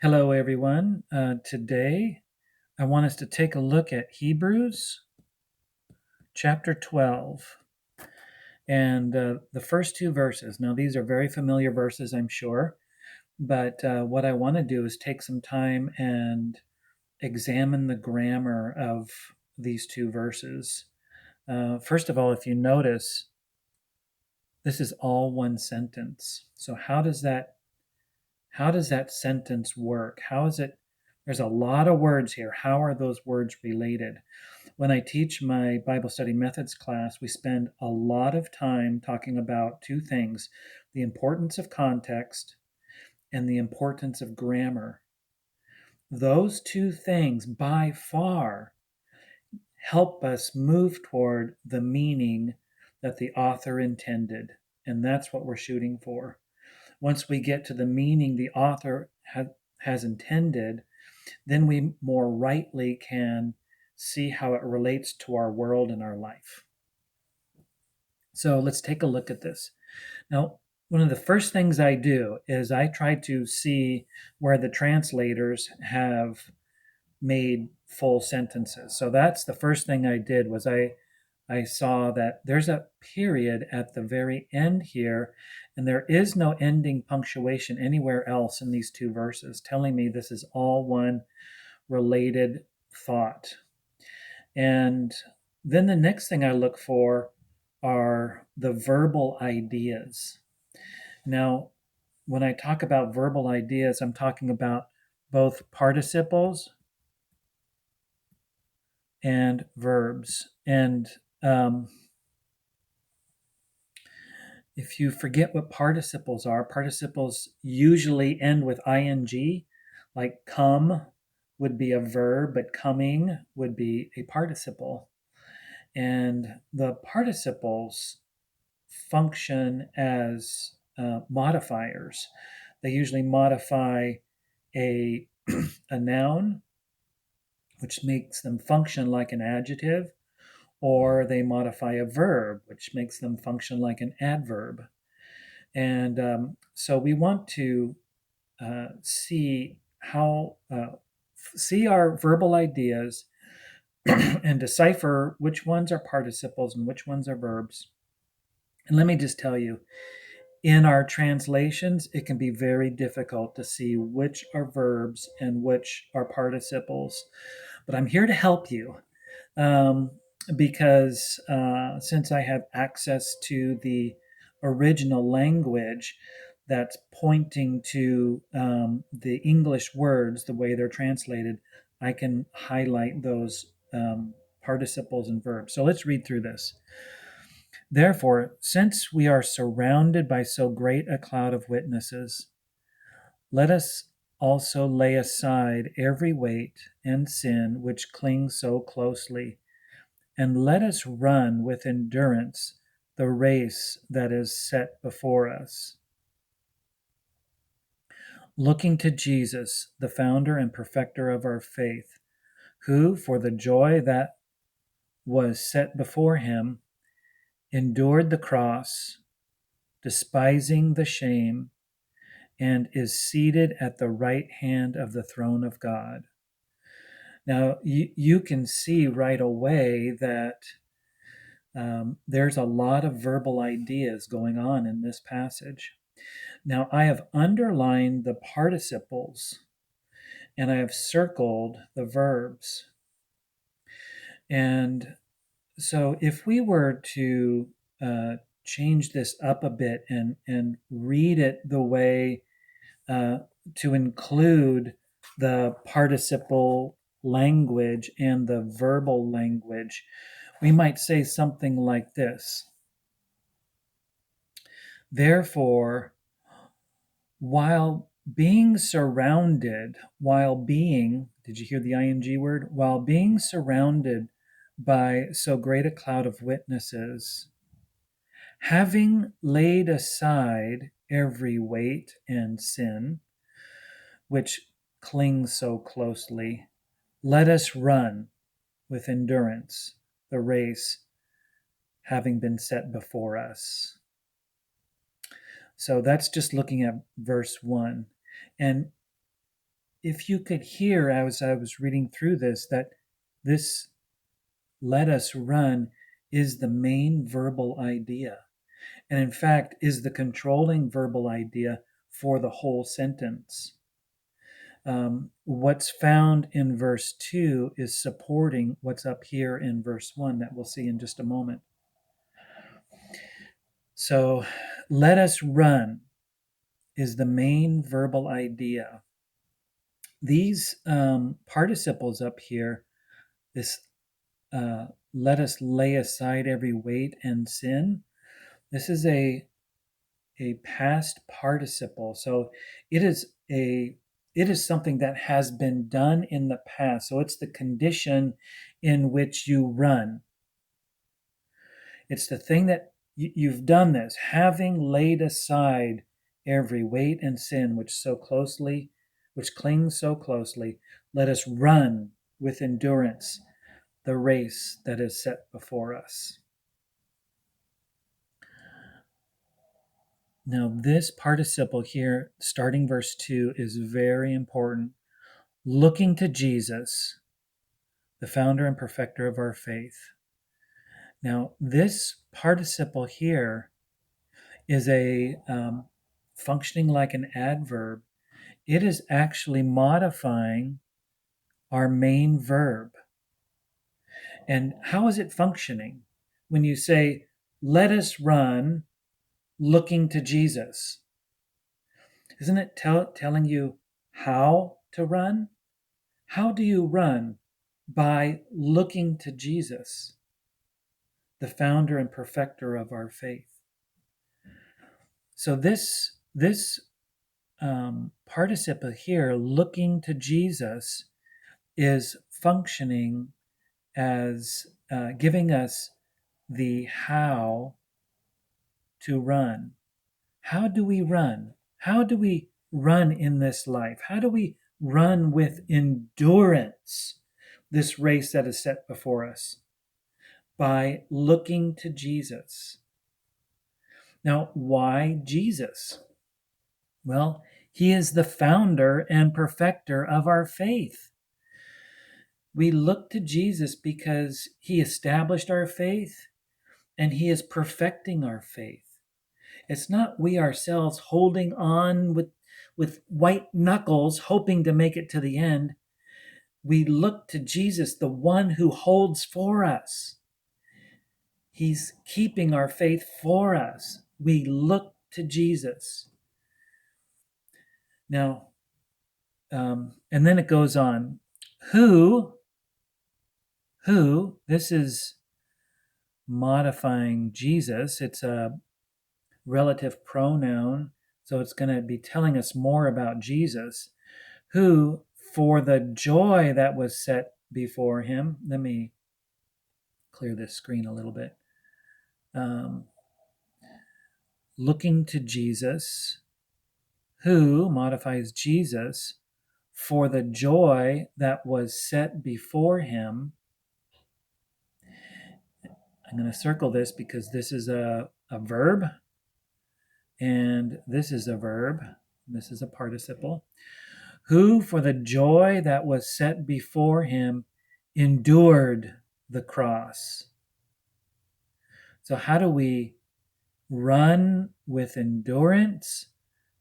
Hello, everyone. Today, I want us to take a look at Hebrews chapter 12 and the first two verses. Now, these are very familiar verses, I'm sure, but what I want to do is take some time and examine the grammar of these two verses. First of all, if you notice, this is all one sentence. So, how does that sentence work? How is it? There's a lot of words here. How are those words related? When I teach my Bible study methods class, we spend a lot of time talking about two things: the importance of context and the importance of grammar. Those two things by far help us move toward the meaning that the author intended. And that's what we're shooting for. Once we get to the meaning the author has intended, then we more rightly can see how it relates to our world and our life. So let's take a look at this. Now, one of the first things I do is I try to see where the translators have made full sentences. So that's the first thing I did was I saw that there's a period at the very end here, and there is no ending punctuation anywhere else in these two verses, telling me this is all one related thought. And then the next thing I look for are the verbal ideas. Now, when I talk about verbal ideas, I'm talking about both participles and verbs. And if you forget what participles usually end with ing, like come would be a verb, but coming would be a participle. And the participles function as modifiers. They usually modify a, a noun, which makes them function like an adjective, or they modify a verb, which makes them function like an adverb. And so we want to see our verbal ideas and decipher which ones are participles and which ones are verbs. And let me just tell you, in our translations, it can be very difficult to see which are verbs and which are participles. But I'm here to help you um, because since I have access to the original language that's pointing to the English words, the way they're translated, I can highlight those participles and verbs. So let's read through this. Therefore, since we are surrounded by so great a cloud of witnesses, let us also lay aside every weight and sin which clings so closely, and let us run with endurance the race that is set before us, looking to Jesus, the founder and perfecter of our faith, who, for the joy that was set before him, endured the cross, despising the shame, and is seated at the right hand of the throne of God. Now, you can see right away that there's a lot of verbal ideas going on in this passage. Now, I have underlined the participles and I have circled the verbs. And so, if we were to change this up a bit and read it the way to include the participle language and the verbal language, we might say something like this. Therefore, while being surrounded, did you hear the ing word? While being surrounded by so great a cloud of witnesses, having laid aside every weight and sin, which clings so closely, let us run with endurance the race having been set before us. So that's just looking at verse 1. And if you could hear as I was reading through this, that this "let us run" is the main verbal idea, and in fact is the controlling verbal idea for the whole sentence. What's found in verse 2 is supporting what's up here in verse 1 that we'll see in just a moment. So, "let us run" is the main verbal idea. These participles up here, this "let us lay aside every weight and sin," this is a past participle. So it is something that has been done in the past. So it's the condition in which you run. It's the thing that you've done this, having laid aside every weight and sin which clings so closely, let us run with endurance the race that is set before us. Now, this participle here, starting verse 2, is very important. Looking to Jesus, the founder and perfecter of our faith. Now, this participle here is functioning like an adverb. It is actually modifying our main verb. And how is it functioning? When you say, "let us run looking to Jesus," isn't it telling you how to run? How do you run? By looking to Jesus, the founder and perfecter of our faith. So this participle here, looking to Jesus, is functioning as giving us the how to run. How do we run? How do we run in this life? How do we run with endurance this race that is set before us? By looking to Jesus. Now, why Jesus? Well, he is the founder and perfecter of our faith. We look to Jesus because he established our faith and he is perfecting our faith. It's not we ourselves holding on with white knuckles, hoping to make it to the end. We look to Jesus, the one who holds for us. He's keeping our faith for us. We look to Jesus. Now, and then it goes on. Who, this is modifying Jesus. It's a relative pronoun, so it's going to be telling us more about Jesus, who, for the joy that was set before him, let me clear this screen a little bit. Looking to Jesus, who modifies Jesus, for the joy that was set before him. I'm going to circle this because this is a verb, and this is a verb. This is a participle. Who, for the joy that was set before him, endured the cross. So how do we run with endurance?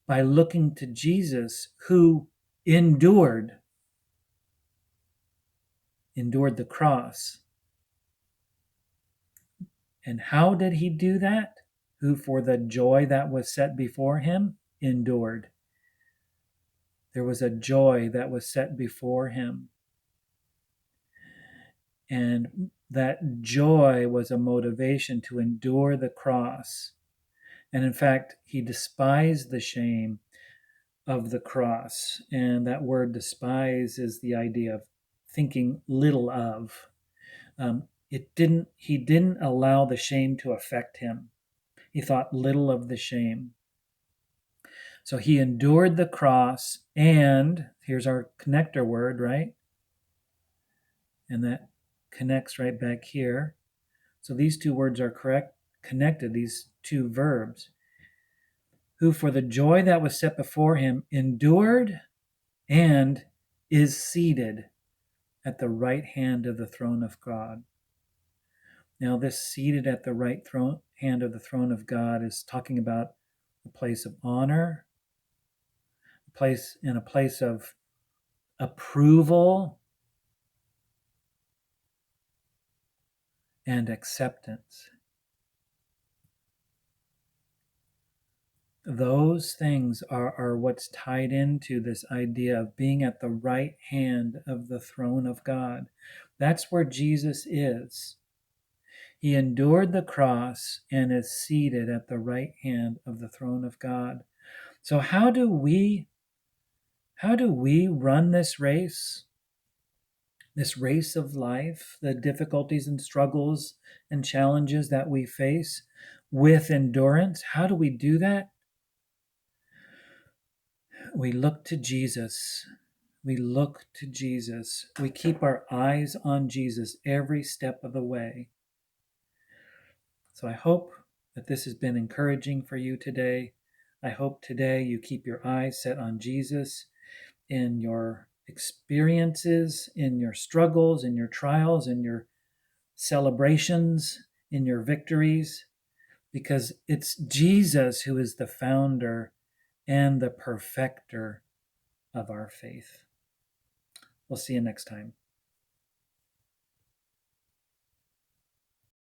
By looking to Jesus, who endured the cross. And how did he do that? Who, for the joy that was set before him, endured. There was a joy that was set before him. And that joy was a motivation to endure the cross. And in fact, he despised the shame of the cross. And that word despise is the idea of thinking little of. He didn't allow the shame to affect him. He thought little of the shame. So he endured the cross, and here's our connector word, right? And that connects right back here. So these two words are connected, these two verbs. Who, for the joy that was set before him, endured and is seated at the right hand of the throne of God. Now, this seated at the right hand of the throne of God is talking about a place of honor, a place of approval and acceptance. Those things are what's tied into this idea of being at the right hand of the throne of God. That's where Jesus is. He endured the cross and is seated at the right hand of the throne of God. So how do we run this race? This race of life, the difficulties and struggles and challenges that we face with endurance. How do we do that? We look to Jesus. We look to Jesus. We keep our eyes on Jesus every step of the way. So I hope that this has been encouraging for you today. I hope today you keep your eyes set on Jesus in your experiences, in your struggles, in your trials, in your celebrations, in your victories, because it's Jesus who is the founder and the perfecter of our faith. We'll see you next time.